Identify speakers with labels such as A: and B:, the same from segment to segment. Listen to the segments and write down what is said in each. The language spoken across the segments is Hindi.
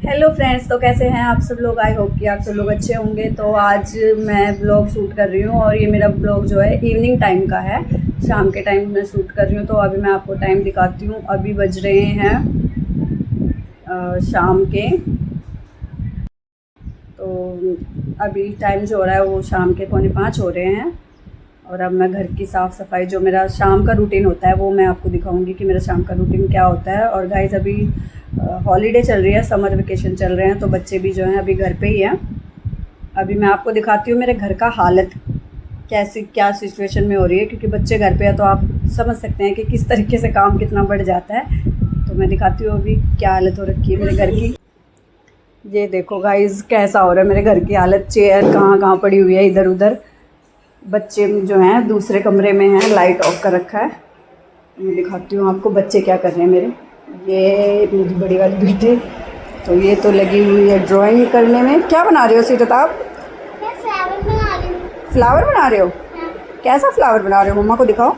A: हेलो फ्रेंड्स, तो कैसे हैं आप सब लोग। आई होप कि आप सब लोग अच्छे होंगे। तो आज मैं ब्लॉग शूट कर रही हूँ और ये मेरा ब्लॉग जो है इवनिंग टाइम का है। शाम के टाइम मैं शूट कर रही हूँ। तो अभी मैं आपको टाइम दिखाती हूँ। अभी बज रहे हैं शाम के। तो अभी टाइम जो हो रहा है वो शाम के 4:45 हो रहे हैं। और अब मैं घर की साफ़ सफाई, जो मेरा शाम का रूटीन होता है, वो मैं आपको दिखाऊंगी कि मेरा शाम का रूटीन क्या होता है। और गाइस, अभी हॉलीडे चल रही है, समर वेकेशन चल रहे हैं, तो बच्चे भी जो हैं अभी घर पे ही हैं। अभी मैं आपको दिखाती हूँ मेरे घर का हालत कैसी क्या सिचुएशन में हो रही है, क्योंकि बच्चे घर पे है तो आप समझ सकते हैं कि किस तरीके से काम कितना बढ़ जाता है। तो मैं दिखाती हूँ अभी क्या हालत हो रखी है मेरे घर की। ये देखो गाइस, कैसा हो रहा है मेरे घर की हालत। चेयर कहाँ कहाँ पड़ी हुई है, इधर उधर। बच्चे जो हैं दूसरे कमरे में हैं, लाइट ऑफ कर रखा है। मैं दिखाती हूँ आपको बच्चे क्या कर रहे हैं मेरे। ये मेरी बड़ी वाली बेटी, तो ये तो लगी हुई है ड्राइंग करने में। क्या बना रहे हो सीरत आप?
B: मैं फ्लावर बना रही हूँ।
A: फ्लावर बना रहे हो?
B: हाँ।
A: कैसा फ्लावर बना रहे हो, मम्मा को दिखाओ।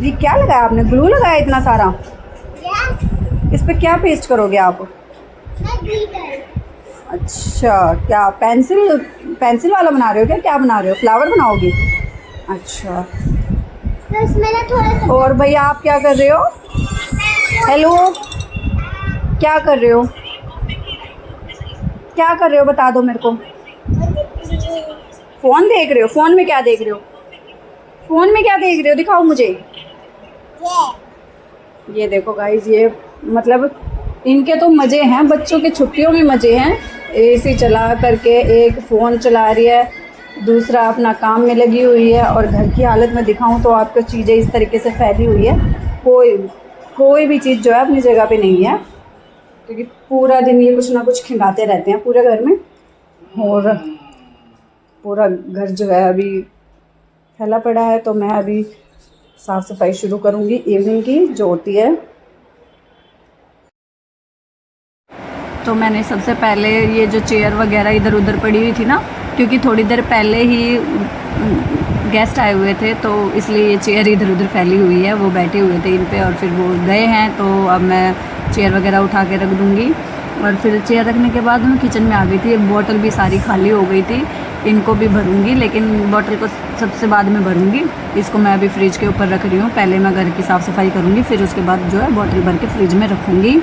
A: ये क्या लगाया आपने, ग्लू लगाया इतना सारा?
B: यस।
A: इस पे क्या पेस्ट करोगे आप?
B: मैं ग्लिटर।
A: अच्छा, क्या पेंसिल पेंसिल वाला बना रहे हो क्या? क्या बना रहे हो, फ्लावर बनाओगे? अच्छा।
B: तो इसमें ना थोड़ा सा
A: और भैया आप क्या कर रहे हो? हेलो, क्या कर रहे हो? क्या कर रहे हो बता दो मेरे को। फ़ोन देख रहे हो? फ़ोन में क्या देख रहे हो? फ़ोन में क्या देख रहे हो, दिखाओ मुझे। ये देखो गाइस, ये मतलब इनके तो मज़े हैं, बच्चों के छुट्टियों में मज़े हैं। एसी चला करके एक फ़ोन चला रही है, दूसरा अपना काम में लगी हुई है। और घर की हालत में दिखाऊं तो आपको चीज़ें इस तरीके से फैली हुई है। कोई कोई भी चीज़ जो है अपनी जगह पे नहीं है, क्योंकि पूरा दिन ये कुछ ना कुछ खिंगाते रहते हैं पूरे घर में। और पूरा घर जो है अभी फैला पड़ा है। तो मैं अभी साफ़ सफाई शुरू करूँगी इवनिंग की जो होती है। तो मैंने सबसे पहले ये जो चेयर वगैरह इधर उधर पड़ी हुई थी ना, क्योंकि थोड़ी देर पहले ही गेस्ट आए हुए थे, तो इसलिए ये चेयर इधर उधर फैली हुई है। वो बैठे हुए थे इन पे और फिर वो गए हैं, तो अब मैं चेयर वगैरह उठा के रख दूँगी। और फिर चेयर रखने के बाद मैं किचन में आ गई थी। बॉटल भी सारी खाली हो गई थी, इनको भी भरूँगी, लेकिन बॉटल को सबसे बाद में भरूँगी। इसको मैं अभी फ्रिज के ऊपर रख रही हूँ। पहले मैं घर की साफ़ सफाई करूँगी, फिर उसके बाद जो है बॉटल भर के फ्रिज में रखूँगी।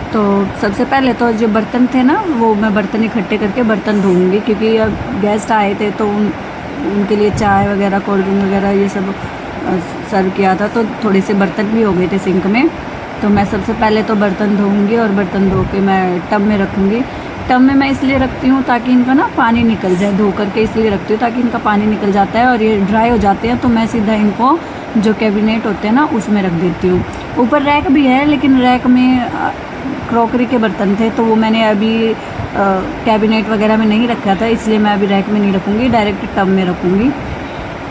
A: तो सबसे पहले तो जो बर्तन थे ना, वो मैं बर्तन इकट्ठे करके बर्तन धोऊंगी, क्योंकि अब गेस्ट आए थे तो उनके लिए चाय वगैरह, कोल्ड ड्रिंक वगैरह ये सब सर्व किया था, तो थोड़े से बर्तन भी हो गए थे सिंक में। तो मैं सबसे पहले तो बर्तन धोऊंगी और बर्तन धो के मैं टब में रखूँगी। टब में मैं इसलिए रखती हूँ ताकि इनका ना पानी निकल जाए, धो करके इसलिए रखती हूँ ताकि इनका पानी निकल जाता है और ये ड्राई हो जाते हैं। तो मैं सीधा इनको जो कैबिनेट होते हैं ना उसमें रख देती हूँ। ऊपर रैक भी है, लेकिन रैक में क्रॉकरी के बर्तन थे, तो वो मैंने अभी कैबिनेट वगैरह में नहीं रखा था, इसलिए मैं अभी रैक में नहीं रखूँगी, डायरेक्ट टब में रखूँगी।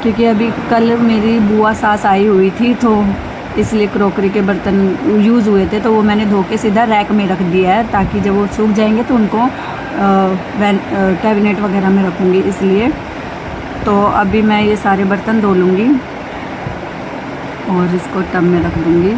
A: क्योंकि अभी कल मेरी बुआ सास आई हुई थी, तो इसलिए क्रॉकरी के बर्तन यूज़ हुए थे, तो वो मैंने धो के सीधा रैक में रख दिया है, ताकि जब वो सूख जाएंगे तो उनको कैबिनेट वगैरह में रखूँगी इसलिए। तो अभी मैं ये सारे बर्तन धो लूँगी और इसको टब में रख दूँगी।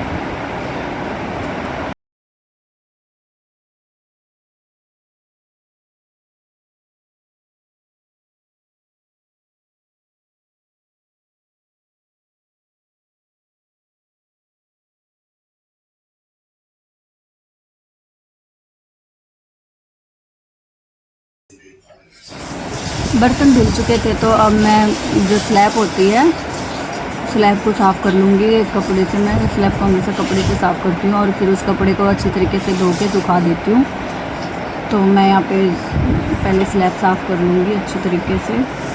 A: बर्तन धुल चुके थे, तो अब मैं जो स्लैब होती है, स्लैब को साफ़ कर लूँगी एक कपड़े से। मैं स्लैब को हमेशा कपड़े से साफ़ करती हूँ और फिर उस कपड़े को अच्छी तरीके से धो के सुखा देती हूँ। तो मैं यहाँ पे पहले स्लैब साफ़ कर लूँगी अच्छी तरीके से।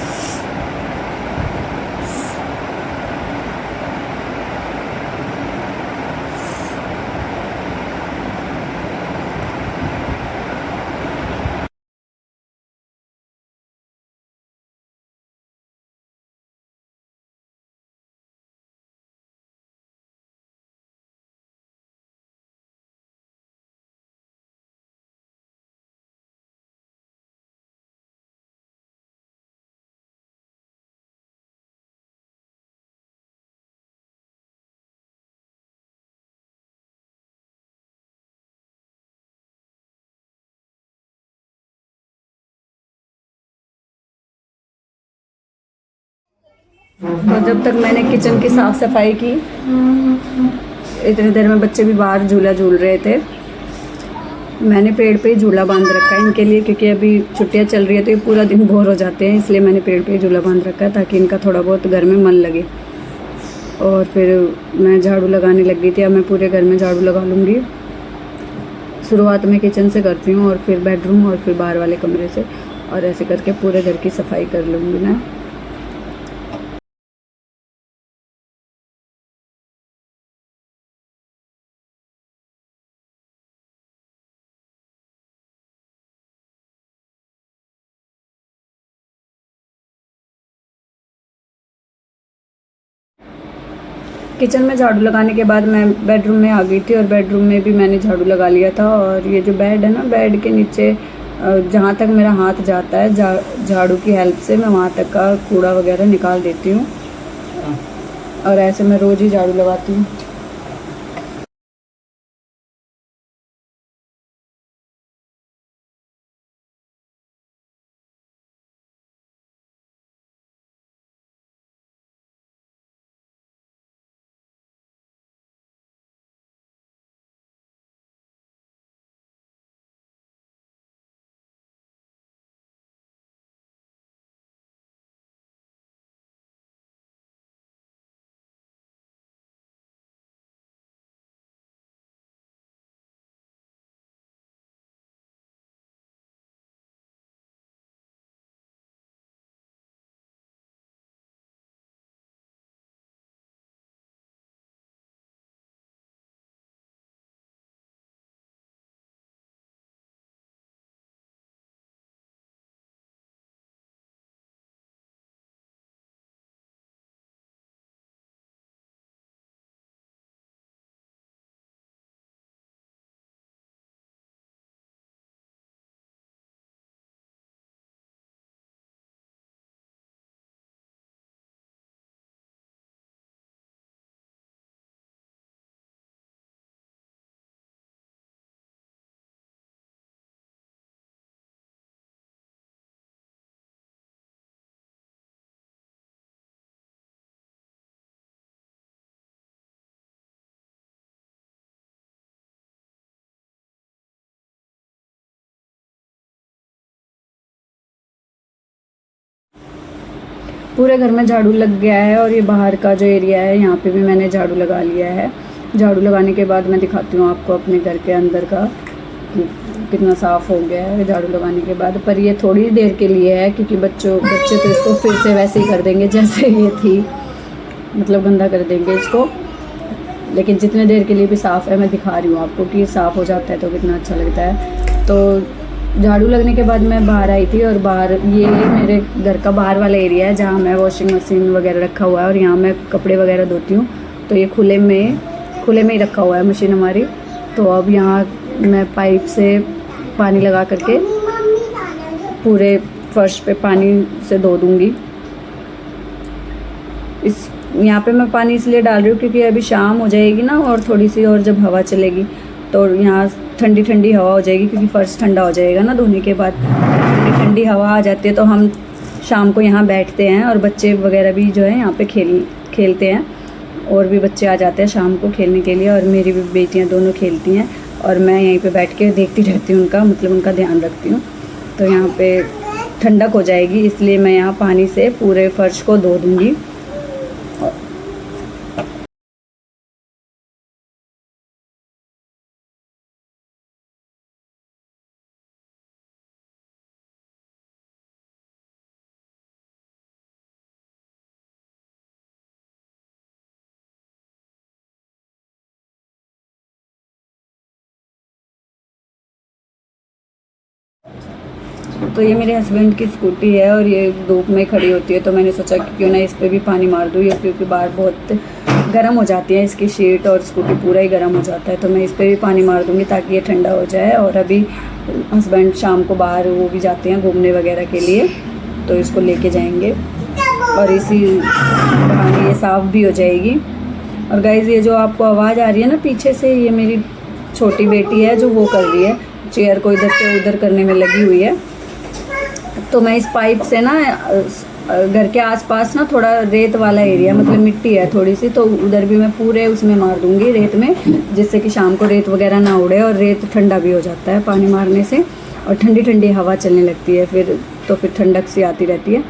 A: तो जब तक मैंने किचन की साफ़ सफाई की, इतनी देर में बच्चे भी बाहर झूला झूल रहे थे। मैंने पेड़ पे ही झूला बांध रखा है इनके लिए, क्योंकि अभी छुट्टियां चल रही है तो ये पूरा दिन बोर हो जाते हैं, इसलिए मैंने पेड़ पे ही झूला बांध रखा है ताकि इनका थोड़ा बहुत घर में मन लगे। और फिर मैं झाड़ू लगाने लग गई थी। अब मैं पूरे घर में झाड़ू लगा लूँगी। शुरुआत में किचन से करती हूँ और फिर बेडरूम और फिर बाहर वाले कमरे से, और ऐसे करके पूरे घर की सफाई कर लूँगी मैं। किचन में झाड़ू लगाने के बाद मैं बेडरूम में आ गई थी, और बेडरूम में भी मैंने झाड़ू लगा लिया था। और ये जो बेड है ना, बेड के नीचे जहाँ तक मेरा हाथ जाता है झाड़ू की हेल्प से मैं वहाँ तक का कूड़ा वगैरह निकाल देती हूँ, और ऐसे मैं रोज़ ही झाड़ू लगाती हूँ। पूरे घर में झाड़ू लग गया है, और ये बाहर का जो एरिया है यहाँ पे भी मैंने झाड़ू लगा लिया है। झाड़ू लगाने के बाद मैं दिखाती हूँ आपको अपने घर के अंदर का कि कितना साफ़ हो गया है झाड़ू लगाने के बाद। पर ये थोड़ी देर के लिए है, क्योंकि बच्चे तो इसको फिर से वैसे ही कर देंगे जैसे ये थी, मतलब गंदा कर देंगे इसको। लेकिन जितने देर के लिए भी साफ़ है, मैं दिखा रही हूँ आपको कि ये साफ़ हो जाता है तो कितना अच्छा लगता है। तो झाड़ू लगने के बाद मैं बाहर आई थी, और बाहर ये मेरे घर का बाहर वाला एरिया है जहाँ मैं वॉशिंग मशीन वगैरह रखा हुआ है, और यहाँ मैं कपड़े वगैरह धोती हूँ। तो ये खुले में ही रखा हुआ है मशीन हमारी। तो अब यहाँ मैं पाइप से पानी लगा करके पूरे फर्श पे पानी से धो दूँगी। यहाँ पे मैं पानी इसलिए डाल रही हूँ क्योंकि अभी शाम हो जाएगी ना, और थोड़ी सी और जब हवा चलेगी तो यहाँ ठंडी ठंडी हवा हो जाएगी, क्योंकि फर्श ठंडा हो जाएगा ना धोने के बाद। ठंडी ठंडी हवा आ जाती है तो हम शाम को यहाँ बैठते हैं, और बच्चे वगैरह भी जो है यहाँ पे खेलते हैं, और भी बच्चे आ जाते हैं शाम को खेलने के लिए, और मेरी भी बेटियाँ दोनों खेलती हैं, और मैं यहीं पे बैठ के देखती रहती हूँ उनका, मतलब उनका ध्यान रखती हूँ। तो यहाँ पे ठंडक हो जाएगी, इसलिए मैं यहाँ पानी से पूरे फर्श को धो दूँगी। तो ये मेरे हस्बैंड की स्कूटी है, और ये धूप में खड़ी होती है, तो मैंने सोचा कि क्यों ना इस पर भी पानी मार दूँ, ये क्योंकि बाहर बहुत गर्म हो जाती है इसकी शीट, और स्कूटी पूरा ही गर्म हो जाता है। तो मैं इस पर भी पानी मार दूँगी ताकि ये ठंडा हो जाए। और अभी हस्बैंड शाम को बाहर वो भी जाते हैं घूमने वगैरह के लिए, तो इसको लेके जाएंगे, और इसी बहाने ये साफ़ भी हो जाएगी। और गाइज़, ये जो आपको आवाज़ आ रही है ना पीछे से, ये मेरी छोटी बेटी है जो वो कर रही है, चेयर को इधर से उधर करने में लगी हुई है। तो मैं इस पाइप से ना घर के आसपास ना थोड़ा रेत वाला एरिया, मतलब मिट्टी है थोड़ी सी, तो उधर भी मैं पूरे उसमें मार दूंगी रेत में, जिससे कि शाम को रेत वगैरह ना उड़े, और रेत ठंडा भी हो जाता है पानी मारने से, और ठंडी ठंडी हवा चलने लगती है फिर, तो फिर ठंडक सी आती रहती है।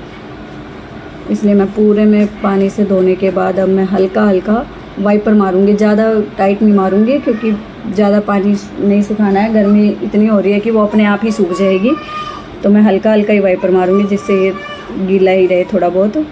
A: इसलिए मैं पूरे में पानी से धोने के बाद अब मैं हल्का हल्का वाइपर मारूंगी, ज़्यादा टाइट नहीं मारूंगी क्योंकि ज़्यादा पानी नहीं सुखाना है, गर्मी इतनी हो रही है कि वो अपने आप ही सूख जाएगी। तो मैं हल्का हल्का ही वाइपर मारूंगी जिससे ये गीला ही रहे थोड़ा बहुत।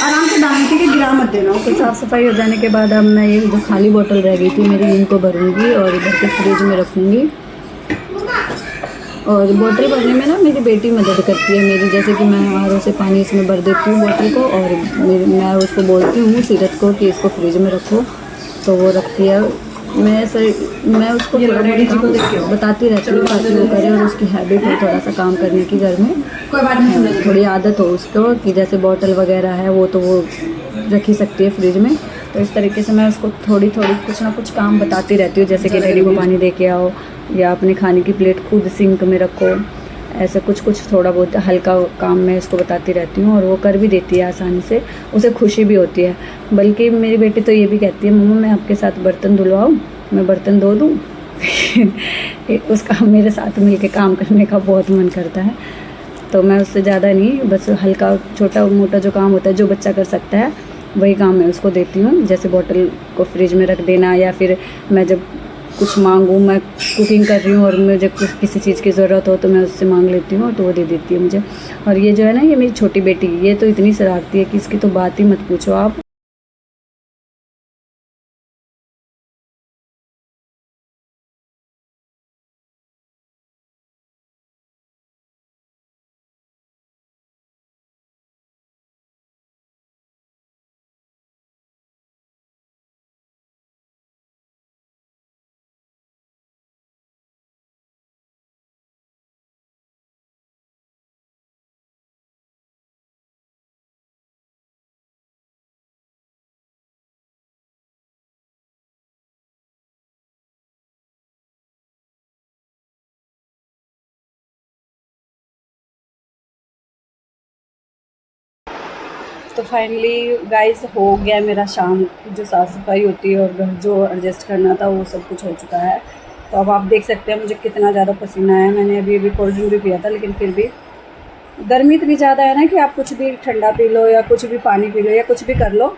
A: आराम से डालती के गिरा मत देना। तो साफ़ सफाई हो जाने के बाद अब मैं ये जो खाली बोतल रह गई थी मेरी, इनको भरूंगी और इधर के फ्रिज में रखूँगी। और बोतल भरने में ना मेरी बेटी मदद करती है मेरी, जैसे कि मैं आर ओ से पानी इसमें भर देती हूँ बोतल को, और मैं उसको बोलती हूँ सीरत को कि इसको फ्रिज में रखो, तो वो रखती है। मैं उसको थोड़ा बहुत बताती रहती हूँ ताकि वो करे, और उसकी हैबिट है थोड़ा सा काम करने की घर में, कोई बात नहीं, थोड़ी आदत हो उसको कि जैसे बॉटल वगैरह है वो तो वो रख ही सकती है फ्रिज में। तो इस तरीके से मैं उसको थोड़ी थोड़ी कुछ ना कुछ काम बताती रहती हूँ, जैसे कि डैडी को पानी दे के आओ, या अपने खाने की प्लेट खुद सिंक में रखो, ऐसे कुछ कुछ थोड़ा बहुत हल्का काम मैं इसको बताती रहती हूँ, और वो कर भी देती है आसानी से, उसे खुशी भी होती है। बल्कि मेरी बेटी तो ये भी कहती है, मम्मा मैं आपके साथ बर्तन धुलवाऊँ, मैं बर्तन धो दूँ। उसका मेरे साथ मिलके काम करने का बहुत मन करता है। तो मैं उससे ज़्यादा नहीं, बस हल्का छोटा मोटा जो काम होता है जो बच्चा कर सकता है वही काम मैं उसको देती हूँ, जैसे बोतल को फ्रिज में रख देना, या फिर मैं जब कुछ मांगूँ, मैं कुकिंग कर रही हूँ और मुझे कुछ किसी चीज़ की ज़रूरत हो तो मैं उससे मांग लेती हूँ तो वो दे देती है मुझे। और ये जो है ना, ये मेरी छोटी बेटी, ये तो इतनी शरारती है कि इसकी तो बात ही मत पूछो आप। तो फाइनली गाइस हो गया मेरा शाम की जो साफ़ सफाई होती है और घर जो एडजस्ट करना था वो सब कुछ हो चुका है। तो अब आप देख सकते हैं मुझे कितना ज़्यादा पसीना है। मैंने अभी कोल्ड ड्रिंक भी पिया था, लेकिन फिर भी गर्मी इतनी ज़्यादा है ना कि आप कुछ भी ठंडा पी लो या कुछ भी पानी पी लो या कुछ भी कर लो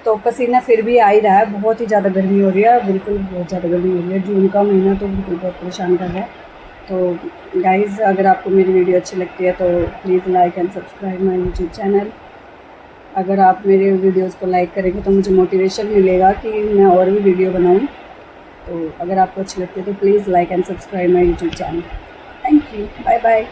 A: तो पसीना फिर भी आ ही रहा है। बहुत ही ज़्यादा गर्मी हो रही है, बिल्कुल बहुत ज़्यादा गर्मी हो रही है। जून का महीना तो बिल्कुल बहुत परेशान कर रहा है। तो गाइज़, अगर आपको मेरी वीडियो अच्छी लगती है तो please like and subscribe my YouTube channel. अगर आप मेरे वीडियोस को लाइक करेंगे तो मुझे मोटिवेशन मिलेगा कि मैं और भी वीडियो बनाऊं। तो अगर आपको अच्छी लगती है तो please like and subscribe my YouTube channel. Thank you, bye bye.